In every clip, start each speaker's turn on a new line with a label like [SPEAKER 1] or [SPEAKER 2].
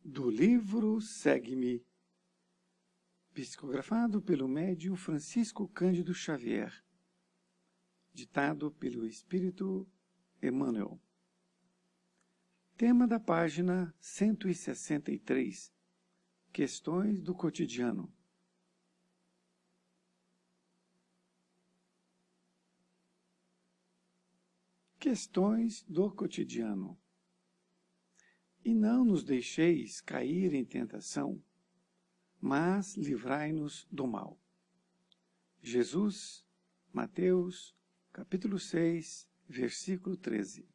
[SPEAKER 1] Do livro Segue-me, psicografado pelo médium Francisco Cândido Xavier, ditado pelo Espírito Emmanuel. Tema da página 163, Questões do Cotidiano. Questões do cotidiano. E não nos deixeis cair em tentação, mas livrai-nos do mal. Jesus, Mateus, capítulo 6, versículo 13.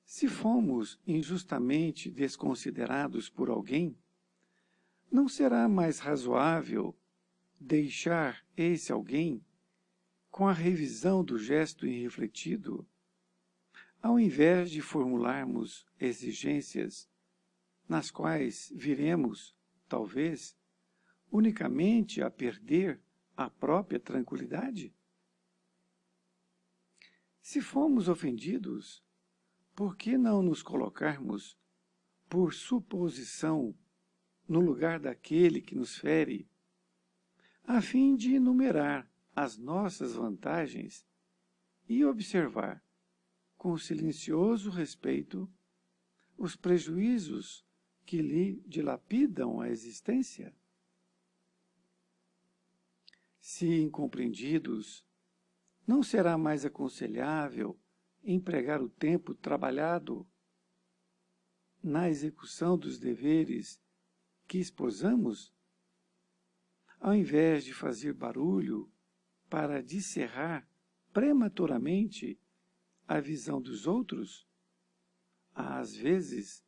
[SPEAKER 1] Se fomos injustamente desconsiderados por alguém, não será mais razoável deixar esse alguém, com a revisão do gesto irrefletido, ao invés de formularmos exigências nas quais viremos, talvez, unicamente a perder a própria tranquilidade? Se fomos ofendidos, por que não nos colocarmos, por suposição, no lugar daquele que nos fere, a fim de enumerar as nossas vantagens e observar, com silencioso respeito, os prejuízos que lhe dilapidam a existência? Se incompreendidos, não será mais aconselhável empregar o tempo trabalhado na execução dos deveres que esposamos, ao invés de fazer barulho para descerrar prematuramente a visão dos outros, às vezes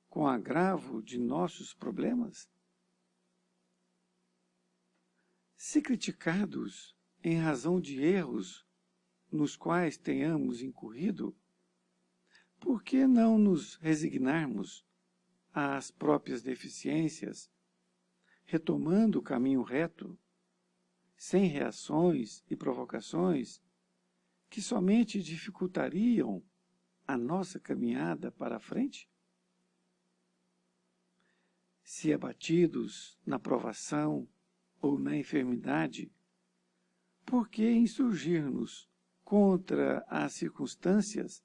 [SPEAKER 1] com agravo de nossos problemas? Se criticados em razão de erros nos quais tenhamos incorrido, por que não nos resignarmos às próprias deficiências, retomando o caminho reto, sem reações e provocações que somente dificultariam a nossa caminhada para a frente? Se abatidos na provação ou na enfermidade, por que insurgir-nos contra as circunstâncias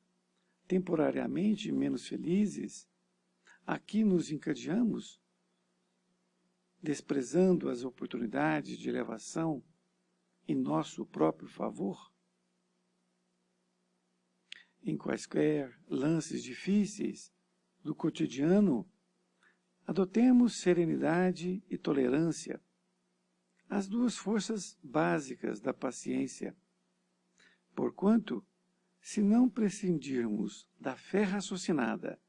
[SPEAKER 1] temporariamente menos felizes a que nos encadeamos, desprezando as oportunidades de elevação em nosso próprio favor? Em quaisquer lances difíceis do cotidiano, adotemos serenidade e tolerância, as duas forças básicas da paciência, porquanto, se não prescindirmos da fé raciocinada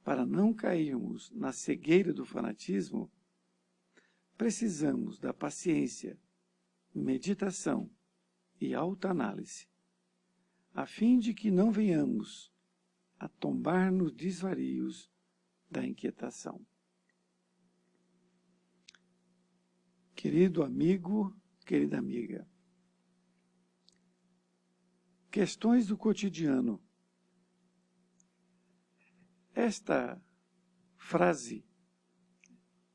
[SPEAKER 1] para não cairmos na cegueira do fanatismo, precisamos da paciência, meditação e autoanálise, a fim de que não venhamos a tombar nos desvarios da inquietação. Querido amigo, querida amiga, questões do cotidiano. Esta frase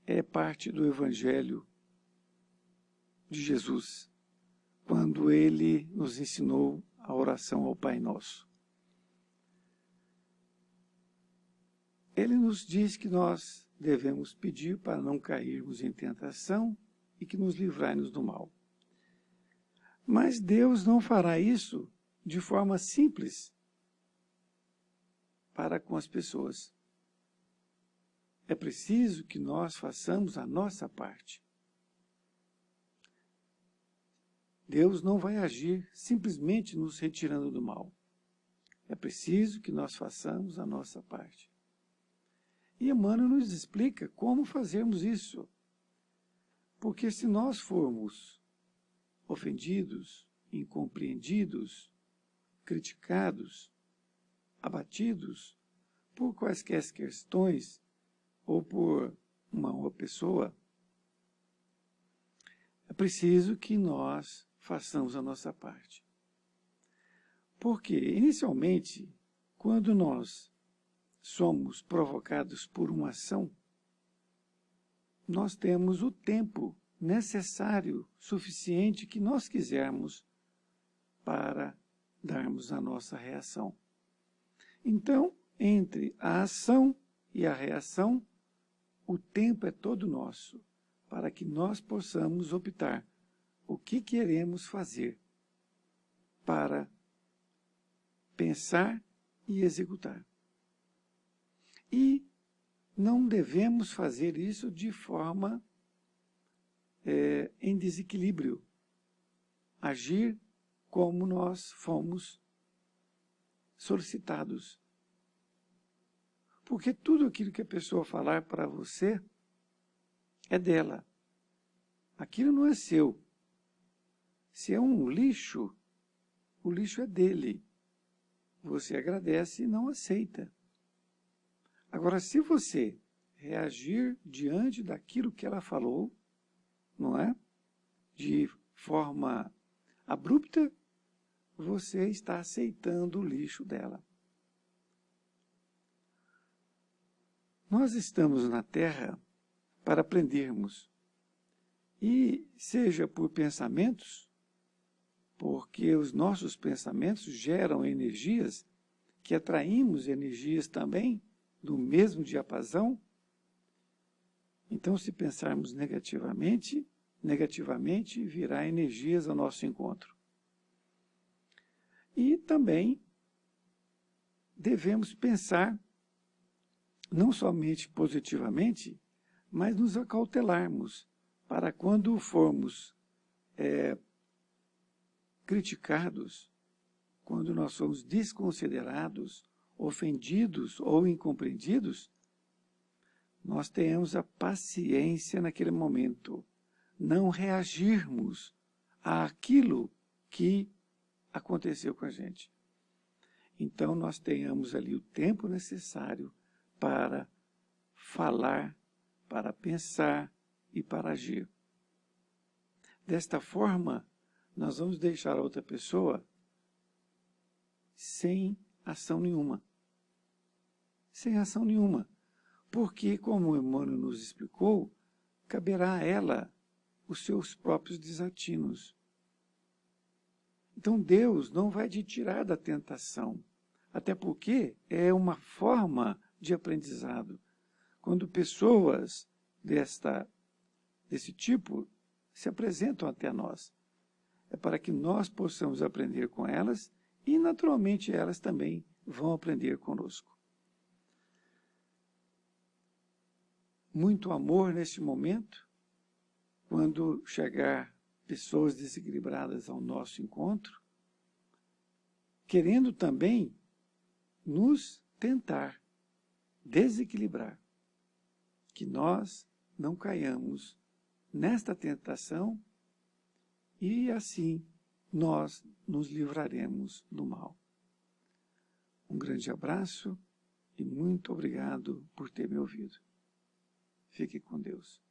[SPEAKER 1] é parte do Evangelho de Jesus, quando ele nos ensinou a oração ao Pai Nosso. Ele nos diz que nós devemos pedir para não cairmos em tentação e que nos livrai-nos do mal. Mas Deus não fará isso de forma simples para com as pessoas. É preciso que nós façamos a nossa parte. Deus não vai agir simplesmente nos retirando do mal. É preciso que nós façamos a nossa parte. E Emmanuel nos explica como fazermos isso. Porque se nós formos ofendidos, incompreendidos, criticados, abatidos por quaisquer questões ou por uma pessoa, é preciso que nós façamos a nossa parte. Porque, inicialmente, quando nós somos provocados por uma ação, nós temos o tempo necessário, suficiente, que nós quisermos para darmos a nossa reação. Então, entre a ação e a reação, o tempo é todo nosso, para que nós possamos optar o que queremos fazer para pensar e executar. E não devemos fazer isso de forma em desequilíbrio, agir como nós fomos solicitados. Porque tudo aquilo que a pessoa falar para você é dela. Aquilo não é seu. Se é um lixo, o lixo é dele. Você agradece e não aceita. Agora, se você reagir diante daquilo que ela falou, não é? De forma abrupta, você está aceitando o lixo dela. Nós estamos na Terra para aprendermos. E seja por pensamentos, porque os nossos pensamentos geram energias, que atraímos energias também do mesmo diapasão. Então, se pensarmos negativamente virá energias ao nosso encontro. E também devemos pensar não somente positivamente, mas nos acautelarmos para quando formos criticados, quando nós somos desconsiderados, ofendidos ou incompreendidos, nós tenhamos a paciência naquele momento, não reagirmos àquilo que aconteceu com a gente. Então, nós tenhamos ali o tempo necessário para falar, para pensar e para agir. Desta forma, nós vamos deixar a outra pessoa sem ação nenhuma. Sem ação nenhuma. Porque, como o Emmanuel nos explicou, caberá a ela os seus próprios desatinos. Então, Deus não vai te tirar da tentação, até porque é uma forma de aprendizado. Quando pessoas desse tipo se apresentam até nós, é para que nós possamos aprender com elas e, naturalmente, elas também vão aprender conosco. Muito amor neste momento, quando chegar pessoas desequilibradas ao nosso encontro, querendo também nos tentar desequilibrar, que nós não caiamos nesta tentação e assim nós nos livraremos do mal. Um grande abraço e muito obrigado por ter me ouvido. Fique com Deus.